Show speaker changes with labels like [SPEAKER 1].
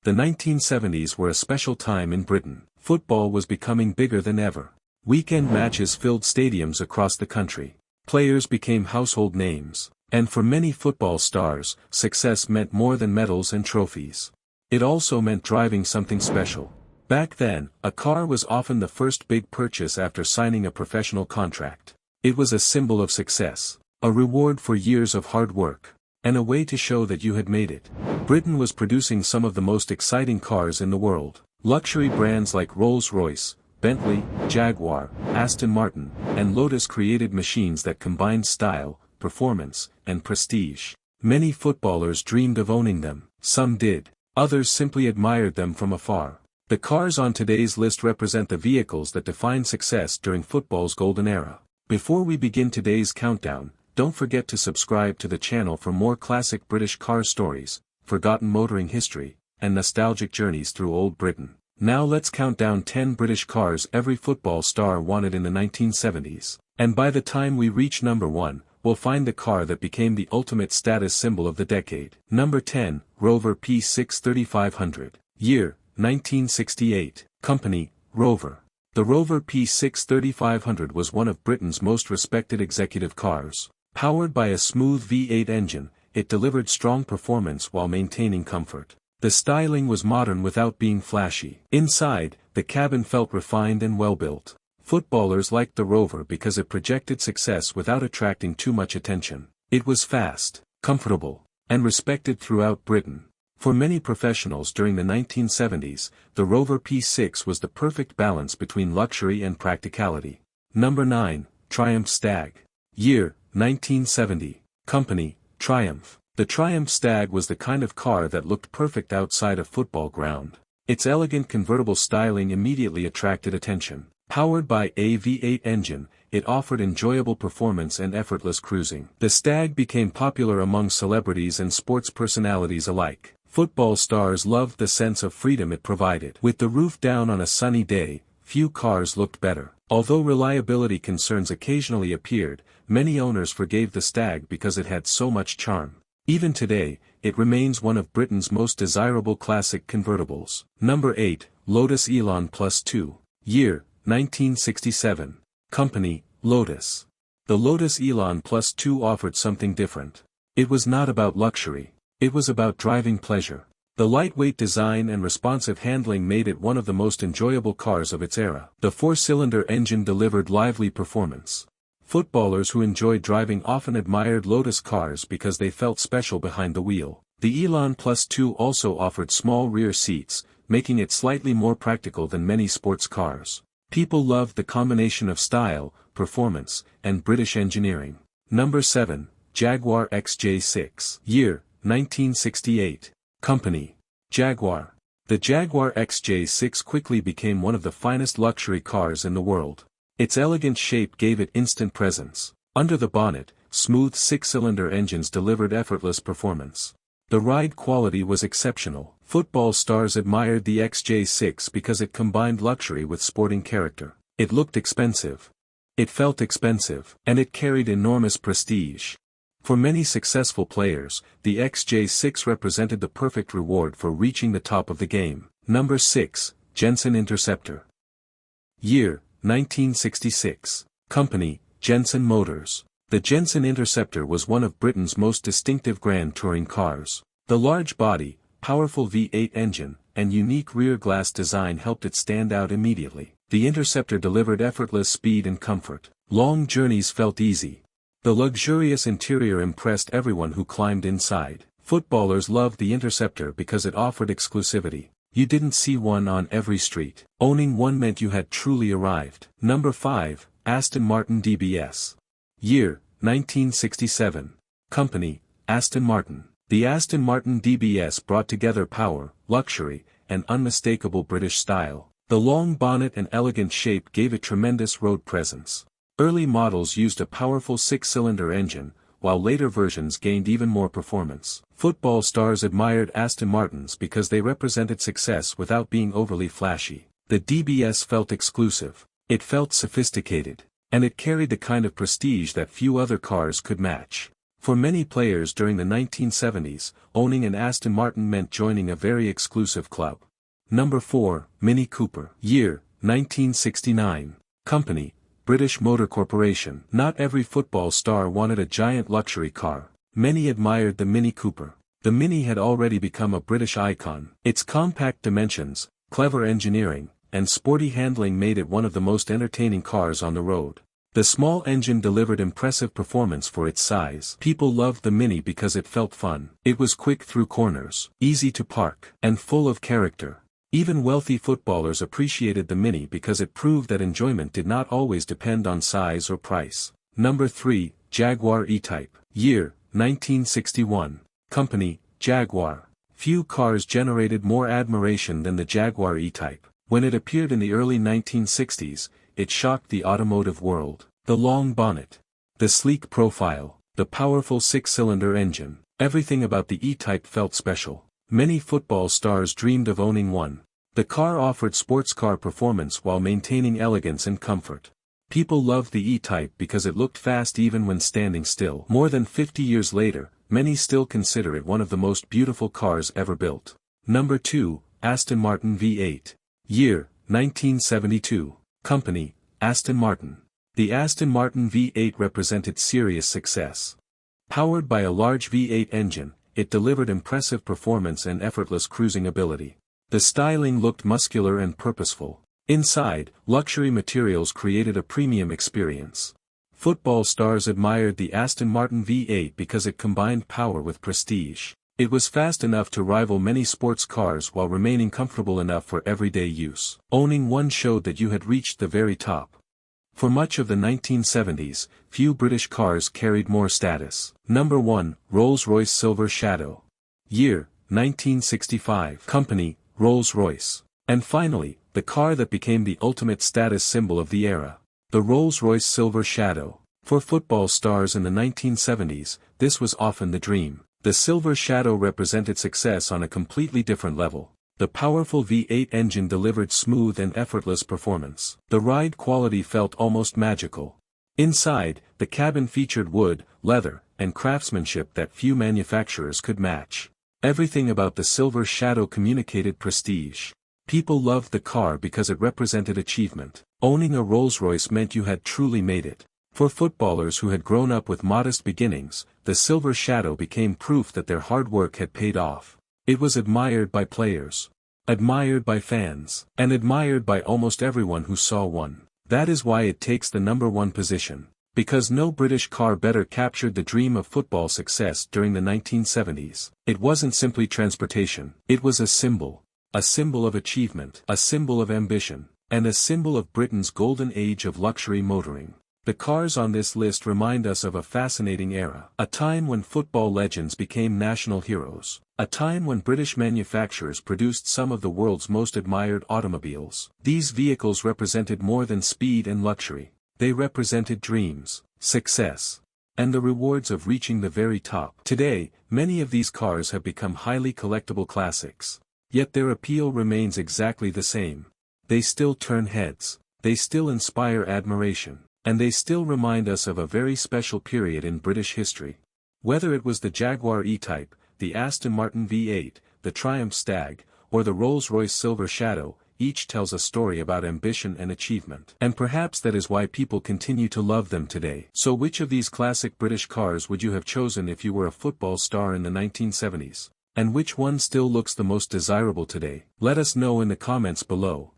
[SPEAKER 1] The 1970s were a special time in Britain. Football was becoming bigger than ever. Weekend matches filled stadiums across the country. Players became household names, and for many football stars, success meant more than medals and trophies. It also meant driving something special. Back then, a car was often the first big purchase after signing a professional contract. It was a symbol of success, a reward for years of hard work, and a way to show that you had made it. Britain was producing some of the most exciting cars in the world. Luxury brands like Rolls-Royce, Bentley, Jaguar, Aston Martin, and Lotus created machines that combined style, performance, and prestige. Many footballers dreamed of owning them. Some did. Others simply admired them from afar. The cars on today's list represent the vehicles that defined success during football's golden era. Before we begin today's countdown, don't forget to subscribe to the channel for more classic British car stories, forgotten motoring history, and nostalgic journeys through old Britain. Now let's count down 10 British cars every football star wanted in the 1970s. And by the time we reach number 1, we'll find the car that became the ultimate status symbol of the decade. Number 10, Rover P6 3500. Year, 1968. Company, Rover. The Rover P6 3500 was one of Britain's most respected executive cars. Powered by a smooth V8 engine, it delivered strong performance while maintaining comfort. The styling was modern without being flashy. Inside, the cabin felt refined and well-built. Footballers liked the Rover because it projected success without attracting too much attention. It was fast, comfortable, and respected throughout Britain. For many professionals during the 1970s, the Rover P6 was the perfect balance between luxury and practicality. Number 9, Triumph Stag. Year, 1970. Company, Triumph. The Triumph Stag was the kind of car that looked perfect outside a football ground. Its elegant convertible styling immediately attracted attention. Powered by a V8 engine, it offered enjoyable performance and effortless cruising. The Stag became popular among celebrities and sports personalities alike. Football stars loved the sense of freedom it provided. With the roof down on a sunny day, few cars looked better. Although reliability concerns occasionally appeared, many owners forgave the Stag because it had so much charm. Even today, it remains one of Britain's most desirable classic convertibles. Number 8, Lotus Elan Plus 2. Year, 1967. Company, Lotus. The Lotus Elan Plus 2 offered something different. It was not about luxury. It was about driving pleasure. The lightweight design and responsive handling made it one of the most enjoyable cars of its era. The four-cylinder engine delivered lively performance. Footballers who enjoyed driving often admired Lotus cars because they felt special behind the wheel. The Elan Plus 2 also offered small rear seats, making it slightly more practical than many sports cars. People loved the combination of style, performance, and British engineering. Number 7, Jaguar XJ6. Year, 1968. Company, Jaguar. The Jaguar XJ6 quickly became one of the finest luxury cars in the world. Its elegant shape gave it instant presence. Under the bonnet, smooth six-cylinder engines delivered effortless performance. The ride quality was exceptional. Football stars admired the XJ6 because it combined luxury with sporting character. It looked expensive. It felt expensive. And it carried enormous prestige. For many successful players, the XJ6 represented the perfect reward for reaching the top of the game. Number 6, Jensen Interceptor. Year, 1966. Company, Jensen Motors. The Jensen Interceptor was one of Britain's most distinctive grand touring cars. The large body, powerful V8 engine, and unique rear glass design helped it stand out immediately. The Interceptor delivered effortless speed and comfort. Long journeys felt easy. The luxurious interior impressed everyone who climbed inside. Footballers loved the Interceptor because it offered exclusivity. You didn't see one on every street. Owning one meant you had truly arrived. Number 5, Aston Martin DBS. Year, 1967. Company, Aston Martin. The Aston Martin DBS brought together power, luxury, and unmistakable British style. The long bonnet and elegant shape gave it tremendous road presence. Early models used a powerful six-cylinder engine, while later versions gained even more performance. Football stars admired Aston Martins because they represented success without being overly flashy. The DBS felt exclusive. It felt sophisticated. And it carried the kind of prestige that few other cars could match. For many players during the 1970s, owning an Aston Martin meant joining a very exclusive club. Number 4, Mini Cooper. Year, 1969. Company, British Motor Corporation. Not every football star wanted a giant luxury car. Many admired the Mini Cooper. The Mini had already become a British icon. Its compact dimensions, clever engineering, and sporty handling made it one of the most entertaining cars on the road. The small engine delivered impressive performance for its size. People loved the Mini because it felt fun. It was quick through corners, easy to park, and full of character. Even wealthy footballers appreciated the Mini because it proved that enjoyment did not always depend on size or price. Number 3, Jaguar E-Type. Year, 1961. Company, Jaguar. Few cars generated more admiration than the Jaguar E-Type. When it appeared in the early 1960s, it shocked the automotive world. The long bonnet, the sleek profile, the powerful 6-cylinder engine, everything about the E-Type felt special. Many football stars dreamed of owning one. The car offered sports car performance while maintaining elegance and comfort. People loved the E-Type because it looked fast even when standing still. More than 50 years later, many still consider it one of the most beautiful cars ever built. Number 2, Aston Martin V8. Year, 1972. Company, Aston Martin. The Aston Martin V8 represented serious success. Powered by a large V8 engine, it delivered impressive performance and effortless cruising ability. The styling looked muscular and purposeful. Inside, luxury materials created a premium experience. Football stars admired the Aston Martin V8 because it combined power with prestige. It was fast enough to rival many sports cars while remaining comfortable enough for everyday use. Owning one showed that you had reached the very top. For much of the 1970s, few British cars carried more status. Number 1, Rolls-Royce Silver Shadow. Year, 1965. Company, Rolls-Royce. And finally, the car that became the ultimate status symbol of the era. The Rolls-Royce Silver Shadow. For football stars in the 1970s, this was often the dream. The Silver Shadow represented success on a completely different level. The powerful V8 engine delivered smooth and effortless performance. The ride quality felt almost magical. Inside, the cabin featured wood, leather, and craftsmanship that few manufacturers could match. Everything about the Silver Shadow communicated prestige. People loved the car because it represented achievement. Owning a Rolls-Royce meant you had truly made it. For footballers who had grown up with modest beginnings, the Silver Shadow became proof that their hard work had paid off. It was admired by players, admired by fans, and admired by almost everyone who saw one. That is why it takes the number 1 position. Because no British car better captured the dream of football success during the 1970s. It wasn't simply transportation. It was a symbol of achievement, a symbol of ambition, and a symbol of Britain's golden age of luxury motoring. The cars on this list remind us of a fascinating era, a time when football legends became national heroes, a time when British manufacturers produced some of the world's most admired automobiles. These vehicles represented more than speed and luxury. They represented dreams, success, and the rewards of reaching the very top. Today, many of these cars have become highly collectible classics. Yet their appeal remains exactly the same. They still turn heads, they still inspire admiration, and they still remind us of a very special period in British history. Whether it was the Jaguar E-Type, the Aston Martin V8, the Triumph Stag, or the Rolls-Royce Silver Shadow, each tells a story about ambition and achievement. And perhaps that is why people continue to love them today. So which of these classic British cars would you have chosen if you were a football star in the 1970s? And which one still looks the most desirable today? Let us know in the comments below.